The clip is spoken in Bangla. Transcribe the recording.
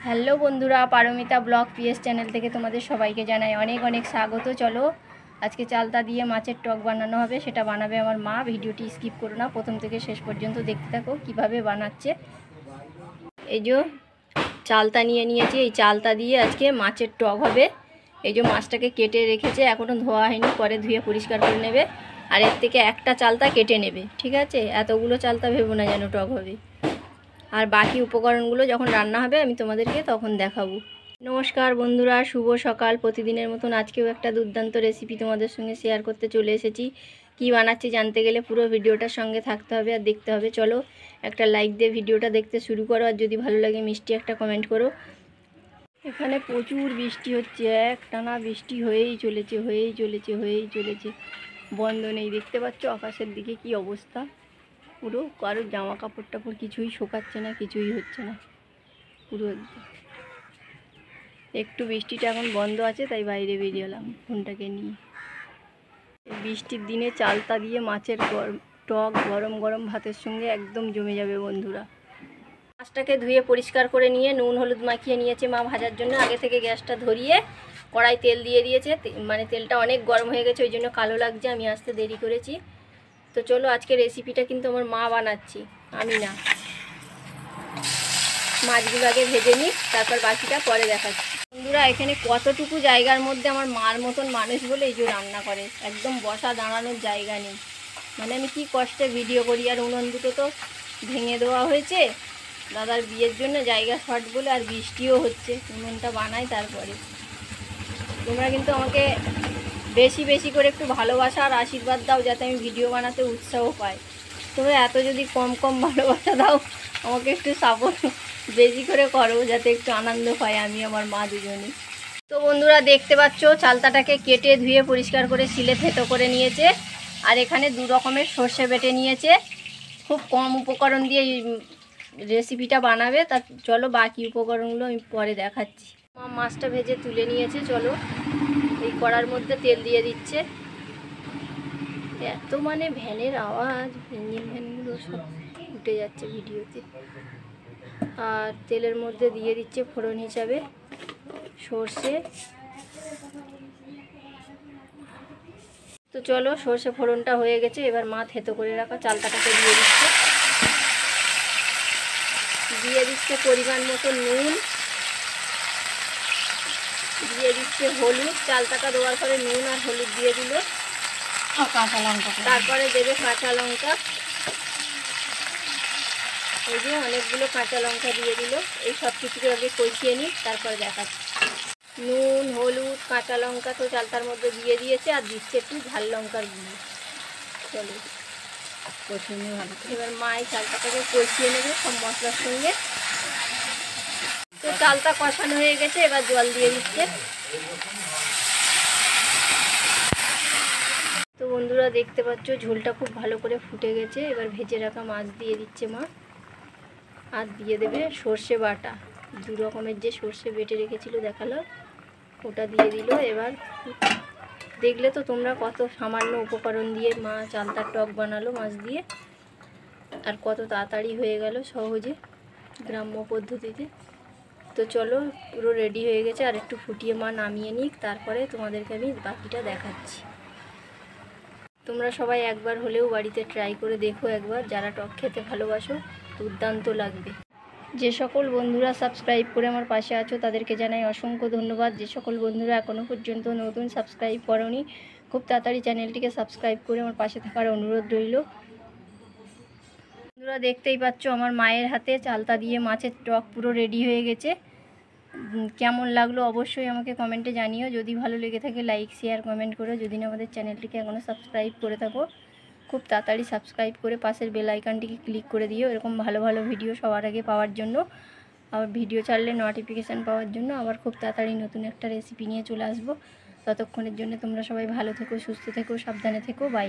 হ্যালো বন্ধুরা, পারমিতা ব্লগ পিএস চ্যানেল থেকে তোমাদের সবাইকে জানাই অনেক অনেক স্বাগত। চলো আজকে চালতা দিয়ে মাছের টক বানানো হবে, সেটা বানাবে আমার মা। ভিডিওটি স্কিপ করো না, প্রথম থেকে শেষ পর্যন্ত দেখতে থাকো কিভাবে বানাচ্ছে। এই যে চালতা নিয়ে নিয়েছি, এই চালতা দিয়ে আজকে মাছের টক হবে। এই যে মাছটাকে কেটে রেখেছে, এখনও ধোয়া হয়নি, পরে ধুয়ে পরিষ্কার করে নেবে। আর এর থেকে একটা চালতা কেটে নেবে, ঠিক আছে? এতগুলো চালতা ভেবো না যেন টক হবে। আর বাকি উপকরণগুলো যখন রান্না হবে আমি তোমাদেরকে তখন দেখাবো। নমস্কার বন্ধুরা, শুভ সকাল। প্রতিদিনের মতন আজকেও একটা দুর্দান্ত রেসিপি তোমাদের সঙ্গে শেয়ার করতে চলে এসেছি। কি বানাচ্ছি জানতে গেলে পুরো ভিডিওটার সঙ্গে থাকতে হবে আর দেখতে হবে। চলো একটা লাইক দিয়ে ভিডিওটা দেখতে শুরু করো, আর যদি ভালো লাগে মিষ্টি একটা কমেন্ট করো। এখানে প্রচুর বৃষ্টি হচ্ছে, একটানা বৃষ্টি হয়েই চলেছে, বন্ধ নেই। দেখতে পাচ্ছ আকাশের দিকে কি অবস্থা, পুরো কারো জামা কাপড় টাপড় কিছুই শোকাচ্ছে না, কিছুই হচ্ছে না, পুরো একটু বৃষ্টিটা এখন বন্ধ আছে, তাই বাইরে বেরিয়ে এলাম ফোনটাকে নিয়ে। বৃষ্টির দিনে চালতা দিয়ে মাছের টক গরম গরম ভাতের সঙ্গে একদম জমে যাবে বন্ধুরা। মাছটাকে ধুয়ে পরিষ্কার করে নিয়ে নুন হলুদ মাখিয়ে নিয়েছে মা ভাজার জন্য। আগে থেকে গ্যাসটা ধরিয়ে কড়াই তেল দিয়ে দিয়েছে, মানে তেলটা অনেক গরম হয়ে গেছে, ওই জন্য কালো লাগছে, আমি আসতে দেরি করেছি। তো চলো আজকে রেসিপিটা কিন্তু আমার মা বানাচ্ছি, আমি না। মাছগুলো আগে ভেজে নিই, তারপর বাকিটা পরে দেখাচ্ছি। বন্ধুরা এখানে কতটুকু জায়গার মধ্যে আমার মার মতন মানুষ বলে এই যে রান্না করে, একদম বসা দাঁড়ানোর জায়গা নেই। মানে আমি কি কষ্টে ভিডিও করি। আর উনুন দুটো তো ভেঙে দেওয়া হয়েছে দাদার বিয়ের জন্য, জায়গা শর্ট বলে, আর বৃষ্টিও হচ্ছে, উনুনটা বানাই। তারপরে তোমরা কিন্তু আমাকে বেশি বেশি করে একটু ভালোবাসা আর আশীর্বাদ দাও, যাতে আমি ভিডিও বানাতে উৎসাহ পাই। তোমরা এত যদি কম কম ভালোবাসা দাও, আমাকে একটু সাপোর্ট বেশি করে করো, যাতে একটু আনন্দ পাই আমি আমার মা দুজনে। তো বন্ধুরা দেখতে পাচ্ছ চালতাটাকে কেটে ধুয়ে পরিষ্কার করে শিলে থেতো করে নিয়েছে। আর এখানে দু রকমের সর্ষে বেটে নিয়েছে। খুব কম উপকরণ দিয়ে রেসিপিটা বানাবে। তা চলো বাকি উপকরণগুলো আমি পরে দেখাচ্ছি। মাছটা ভেজে তুলে নিয়েছে, চলো এই কড়ার মধ্যে তেল দিয়ে দিচ্ছে। এত মানে ভ্যানের আওয়াজ, ইঞ্জিন ভ্যানগুলো সব উঠে যাচ্ছে ভিডিওতে। আর তেলের মধ্যে দিয়ে দিচ্ছে ফোড়ন হিসাবে সর্ষে। তো চলো সর্ষে ফোড়নটা হয়ে গেছে, এবার মা থেতো করে রাখা চালতাটাকে দিয়ে দিচ্ছে পরিমাণ মতো নুন, দিয়ে দিচ্ছে হলুদ। চালতাটা দেওয়ার পরে নুন আর হলুদ দিয়ে দিল, কাঁচা লঙ্কা, তারপরে দেবে কাঁচা লঙ্কা। এই যে অনেকগুলো কাঁচা লঙ্কা দিয়ে দিল। এই সব কিছুকে আগে কষিয়ে নিই, তারপরে দেখাচ্ছি। নুন হলুদ কাঁচা লঙ্কা তো চালতার মধ্যে দিয়ে দিয়েছে, আর দিচ্ছে একটু ঝাল লঙ্কার গুঁড়ো। চলো কষিয়ে নিয়ে ভালো। এবার মা এই চালতাটাকে কষিয়ে নেবে সব মশলার সঙ্গে। তো চালতা কষানো হয়ে গেছে, এবার জল দিয়ে দিচ্ছে। তো বন্ধুরা দেখতে পাচ্ছ ঝোলটা খুব ভালো করে ফুটে গেছে। এবার ভেজে রাখা মাছ দিয়ে দিচ্ছে মা, আর দিয়ে দেবে সর্ষে বাটা। দু রকমের যে সর্ষে বেটে রেখেছিল দেখালো, ওটা দিয়ে দিল। এবার দেখলে তো তোমরা কত সামান্য উপকরণ দিয়ে মা চালতার টক বানালো মাছ দিয়ে, আর কত তাড়াতাড়ি হয়ে গেল সহজে গ্রাম্য পদ্ধতিতে। তো চলো পুরো রেডি হয়ে গেছে, আর একটু ফুটিয়ে মা নামিয়ে নিক, তারপরে তোমাদেরকে আমি বাকিটা দেখাচ্ছি। তোমরা সবাই একবার হলেও বাড়িতে ট্রাই করে দেখো একবার, যারা টক খেতে ভালোবাসো, দুর্দান্ত লাগবে। যে সকল বন্ধুরা সাবস্ক্রাইব করে আমার পাশে আছো তাদেরকে জানাই অসংখ্য ধন্যবাদ। যে সকল বন্ধুরা এখনও পর্যন্ত নতুন সাবস্ক্রাইব করোনি, খুব তাড়াতাড়ি চ্যানেলটিকে সাবস্ক্রাইব করে আমার পাশে থাকার অনুরোধ রইল। বন্ধুরা দেখতেই পাচ্ছ আমার মায়ের হাতে চালতা দিয়ে মাছের টক পুরো রেডি হয়ে গেছে। কেমন লাগলো অবশ্যই আমাকে কমেন্টে জানিও। যদি ভালো লেগে থাকে লাইক শেয়ার কমেন্ট করো। যদি না আমাদের চ্যানেলটিকে এখনও সাবস্ক্রাইব করে থাকো, খুব তাড়াতাড়ি সাবস্ক্রাইব করে পাশের বেল আইকনটিকে ক্লিক করে দিও, এরকম ভালো ভালো ভিডিও সবার আগে পাওয়ার জন্য। আবার ভিডিও ছাড়লে নোটিফিকেশান পাওয়ার জন্য। আবার খুব তাড়াতাড়ি নতুন একটা রেসিপি নিয়ে চলে আসবো। ততক্ষণের জন্য তোমরা সবাই ভালো থেকো, সুস্থ থেকো, সাবধানে থেকো। বাই।